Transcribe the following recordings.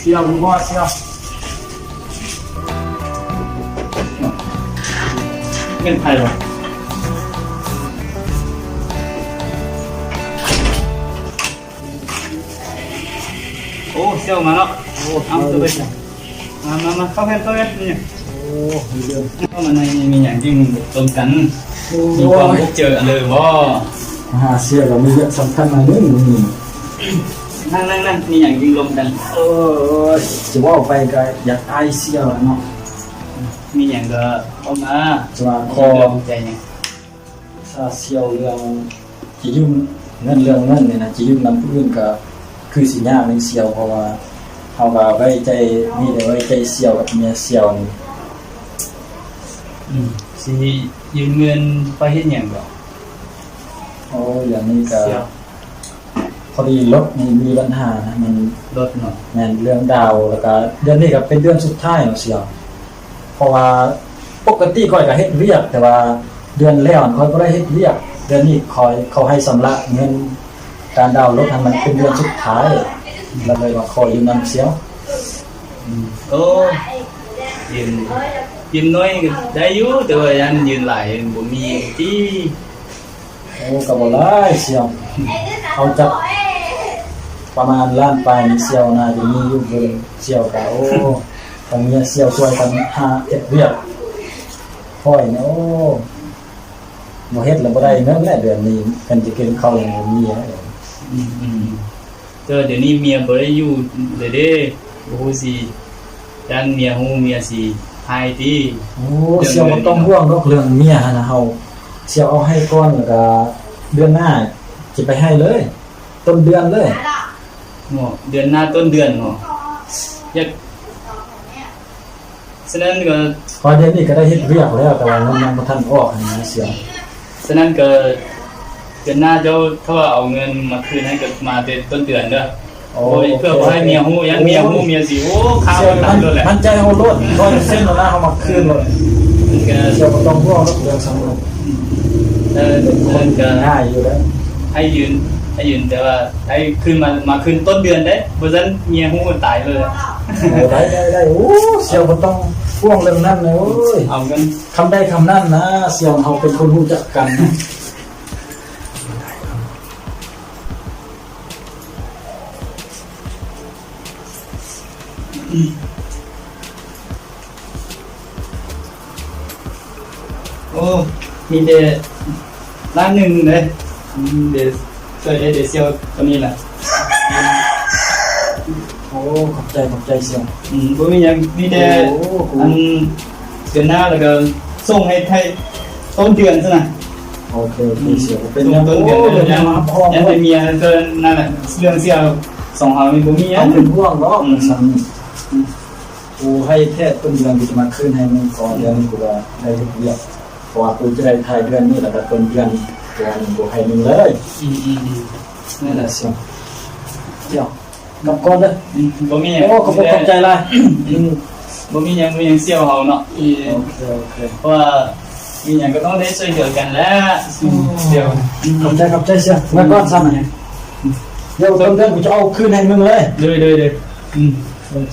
เสี่ยวคุณพ่อเสี่ยวเงินไทยวะโอ้เสี่ยวมาแล้วโอ้เอาตัวไปมาเข้าแพนนี่โอ้มีเรื่องเข้ามาในมีอย่างที่ตรงกันมีความพบเจอเลยว่าเสี่ยวเรามีเรื่องสำคัญมาหนึ่งนี่นั่งมีอย่างยิงลมกันจะว่าไปก็อยากไอเสี่ยวเนาะมีอย่างก็เข้ามาจะว่าคอใจเนี่ยเสี่ยวเรื่องจะยุ่งเรื่องเนี่ยนะจะยุ่งนำผู้อื่นก็คือสิยากในเสี่ยวเพราะว่าเขาก็ไว้ใจมีแต่ไว้ใจเสี่ยวกับเมียเสี่ยวนี่สิยืมเงินไปเฮ็ดหยังบ่โอ้อย่างนี้ก็พอดีรถมีปัญหานะมันรถเนาะแม่นเรื่องดาวแล้วก็เดือนนี้ก็เป็นเดือนสุดท้ายเนาะเสี่ยวเพราะว่าปกติค่อยก็เฮ็ดเวียกแต่ว่าเดือนแล้วค่อยบ่ได้เฮ็ดเวียกเดือนนี้เขาให้ชำระเงินการดาวรถให้มันเป็นเดือนสุดท้ายแล้วเลยว่าขอยืมนำเสี่ยวโอ้ยืมน้อยก็ได้อยู่แต่ว่ายันยืมหลายบ่มีที่โอ้ก็บ่หลายเสี่ยวเอาจักประมาณล้านปลายนี่เสี่ยวน่าจะมีอยู่เบิ่งเสี่ยวก็โอ้ต้องมีเสี่ยวช่วยกันหาเฮ็ดเวียกค่อยเนี่ยโอ้บ่เฮ็ดแล้วบ่ได้เงินแล้วเดือนนี้เพิ่นสิกินข้าวยังบ่มีเดี๋ยวนี้เมียบ่ได้อยู่เด้บ่ฮู้สิยันเมียฮู้เมียสิหายติโอ้เสี่ยวบ่ต้องห่วงดอกเรื่องเมียหั่นน่ะเฮาเสี่ยวเอาให้ก่อนแล้วก็เดือนหน้าสิไปให้เลยต้นเดือนเลยเดือนหน้าต้นเดือนเนาะอยากฉะนั้นก็พอเดือนนี้ก็ได้เฮ็ดเวียกแล้วแต่ว่ามันยังบ่ทันออกนะเสี่ยวฉะนั้นก็เดือนหน้าเจ้าถ้าเอาเงินมาคืนให้กับมาต้นเดือนเด้อโอ้ยเพื่อบ่ให้เมียฮู้ยังเมียฮู้เมียสิโอ้ข้าวมันตัดโลดแหละมันใจเฮาโลด100%แล้วนะเฮามาคืนเลยเสี่ยวบ่ต้องห่วงเรื่องสำคัญคนก็ง่ายอยู่แล้วให้ยืนแต่ว่าให้คืนมาคืนต้นเดือนเด้บ่ซั่นเมียฮู้ตายเลยได้โอ้เสี่ยวบ่ต้องห่วงเรื่องนั้นเลยโอ้ยเอาเงินคำใดคำนั้นนะเสี่ยวเฮาเป็นคนรู้จักกันโอ้มีแต่ร้านหนึ่งเลยเดี๋ยวช่วยเดี๋ยวเซียวตัวนี้แหละโอ้ขอบใจเสี่ยวบ่มีหยังมีแต่อันเดือนหน้าแล้วก็ส่งให้ต้นเดือนซะนะโอเคเสี่ยวเป็นต้นเดือนยังให้เมียเกินนั่นแหละเรื่องเสี่ยวสองเฮานี่บ่มีหยังเป็นห่วงเนาะกูให้แค่ต้นเดือนกูจะมาคืนให้มึงก่อนเดือนกูว่าได้เฮ็ดเวียกเพราะว่ากูจะได้ถ่ายเดือนนี้แล้วก็ต้นเดือนกูให้มึงเลยนั่นแหละเสี่ยวกับก่อนเด้อบ่มีหยังโอ้ขอบใจหลายบ่มีหยังเสี่ยวเฮาเนาะโอเคเพราะว่ามีหยังก็ต้องได้ช่วยเหลือกันแล้วเดี๋ยวขอบใจเสี่ยวมาก่อนซ้ำเนี่ยเดี๋ยวต้นเดือนกูจะเอาคืนให้มึงเลย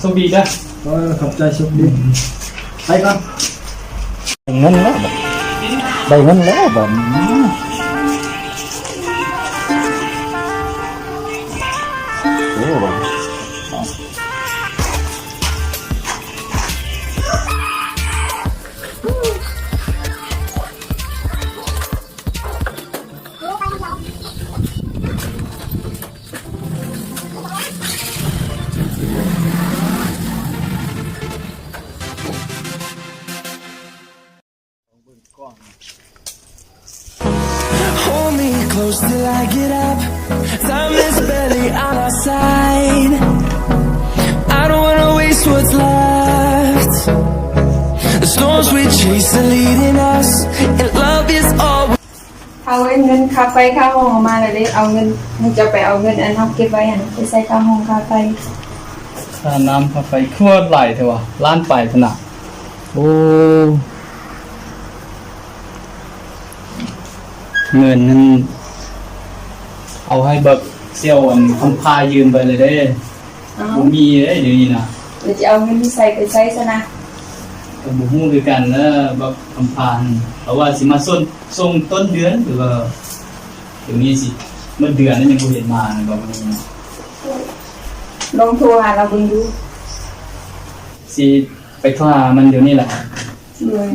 โชคดีจ้ะขอบใจโชคดีไปก่อนเงินแล้วได้เงินแล้วแบบโอ้Hold me close till I get up. Time is barely on our side. I don't wanna waste what's left. The storms we chase are leading us, and love is all. เอาเงินค่าไฟค่าห้องออกมาเลยเอาเงินมันจะไปเอาเงินอันเฮาเก็บไว้หั่นไปใส่ค่าห้องค่าไฟค่าน้ำค่าไฟคือว่าหลายเท่าว่าล้านปลายขนาดโอ้เงินนั้นเอาให้เบิกเสี่ยวอันคำพายืมไปเลยเด้ บ่มีเด้เดี๋ยวนี้นะ เดี๋ยวจะเอาเงินที่ใส่ไปใช้ซะนะ ก็บ่ฮู้คือกันแล้วแบบคำพานเพราะว่าสิมาส่งต้นเดือนหรือว่าเดี๋ยวนี้สิเมื่อเดือนนั้นยังบ่เห็นมานะแบบนี้นะ ลองโทรหาเราเบิ่งดู สิไปโทรหามันเดี๋ยวนี้แหละ เลย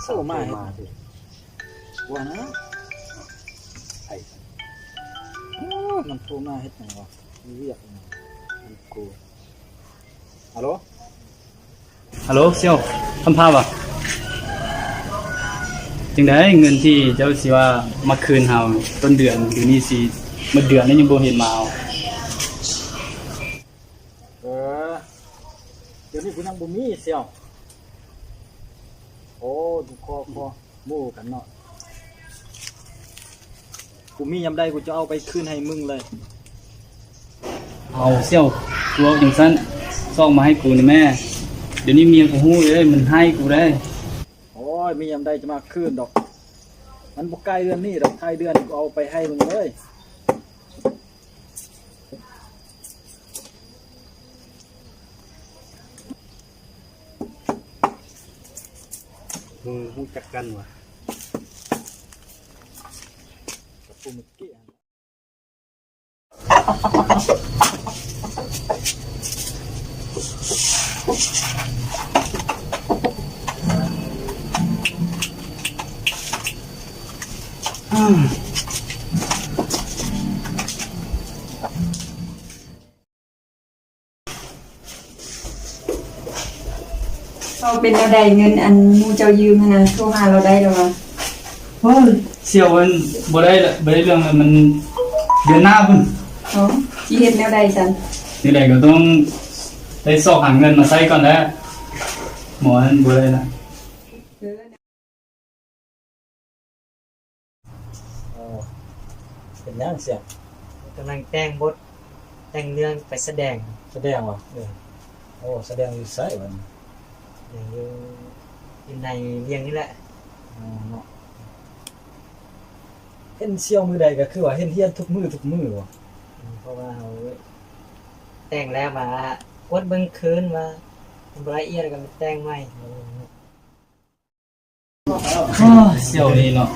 โซ่มาเฮ็ดว่านะไอ้มันโทรมาเฮ็ดหยังวะมีเรียกมันกูฮัลโหล ฮัลโหลเสี่ยวคำพาวะจังได๋เงินที่เจ้าสิว่ามาคืนเฮาต้นเดือนเดี๋ยวนี้สิเมื่อเดือนนั้นยังบ่เห็นมาเอา เดี๋ยวนี้กูนั่งบ่มีเสี่ยวโอ้ดูคอหมู่กันเนาะกูมียามใดกูจะเอาไปคืนให้มึงเลย เอาเสี่ยวตัวจังซั่นส่งมาให้กูนี่แม่เดี๋ยวนี้เมียกูฮู้เลยมันให้กูได้ โอ้ยมียามใดจะมาคืนดอกมันบ่ใกล้เดือนนี้ดอกท้ายเดือนกูเอาไปให้มึงเลย ฮู้จักกันวะ กับกูเมื่อกี้ เราเป็นเราได้เงินอันหมู่เจ้ายืมหั่นน่ะโทรหาเราได้แล้วว่า เฮ้ยเสี่ยวมันบ่ได้ละบ่ได้เรื่องเลยมันเดือนหน้าพุ่น เนาะสิเฮ็ดแนวใดซั่น นี่แหละก็ต้องได้สอกหาเงินมาใช้ก่อนแล้วหมอนั่นบ่ได้ละ เป็นยังเสี่ยว กำลังแต่งบทแต่งเรื่องไปแสดง แสดงวะโอ้แสดงอยู่ไสบัดนี้ อย่างอยู่ในเรียงนี่แหละ เนาะเห็นเสี่ยวมือใดก็คือว่าเห็นเฮียนทุกมือวะ เพราะว่าเขาแต่งแล้วมากดเบิ่งคืนว่าบ่ละเอียดก็มาแต่งใหม่ เสี่ยวนี่เนาะ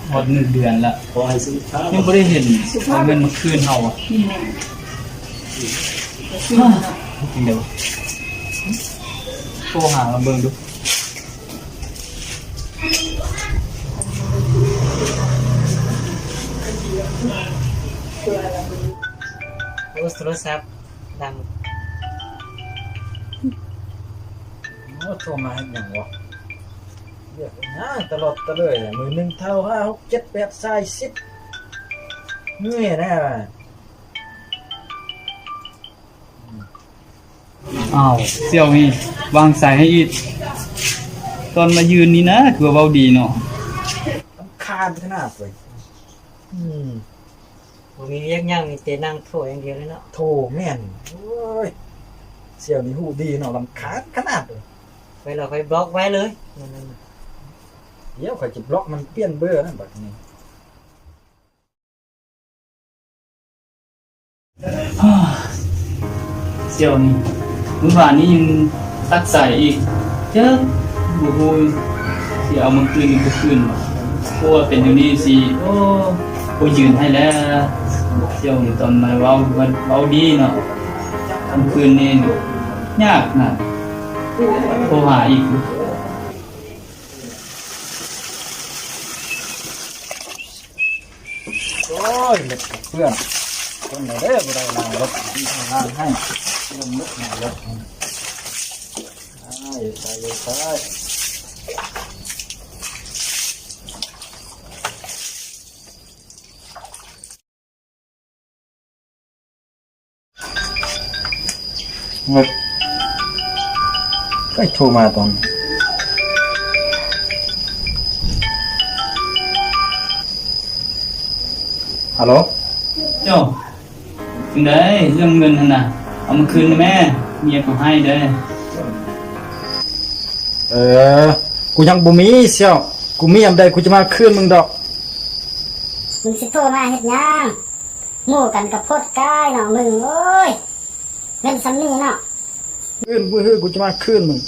หมด1เดือนละ ขอให้สินค้า ยังบ่ได้เห็นเอาเงินมาคืนเฮาอ่ะ นี่แม่ จริงเด้อโทรหามาเบิ่งดู โทรศัพท์ดัง โอ้โทรมาเฮ็ดหยังวะเรียกนะตลอดตะเลยแหละมือหนึ่งเท่า5 6 7 8 10เหนื่อยแน่ อ้าวเสี่ยวนี่วางสายให้อีกตอนมายืนนี่นะคือว่าเว้าดีเนาะ รำคาญขนาดเลยอืม บ่มีเรียกหยังมีแต่นั่งโทรอย่างเดียวเลยเนาะ โทรแม่นโอ้ยเสี่ยวนี่หูดีเนาะรำคาญขนาดเลย ไปเราไปบล็อกไว้เลยนั่น เดี๋ยวข่อยจะบล็อกมันเปลี่ยนเบอร์นั่นบัดนี้ เสี่ยวนี่มื้อวานนี้ยังตักใส่อีกเจ้าบ่ฮู้สิเอามาคืนอีกบ่คืนวะเพราะว่าเป็นอยู่นี่สิโอ้บ่ยืนให้แล้วเสี่ยวนี่ตอนมาเว้าดีเนาะกลางคืนนี่ยากนะโทรหาอีก โอ้ยเล็กเพื่อนคนไหนเด้อบ่ได้ล้างรถล้างให้ลงลึกหน่อยรถไปเฮ้ยก็โทรมาตอนฮัลโหล เจ้า จังได้เรื่องเงินหั่นน่ะเอามาคืนนะแม่เมียเขาให้เด้อ กูยังบ่มีเสี่ยวกูมียามใดกูจะมาคืนมึงดอก มึงสิโทรมาเฮ็ดหยังหมู่กันกับพดกายเนาะมึงโอ้ยเงินซ้ำนี้เนาะ คืนกูจะมาคืนมึง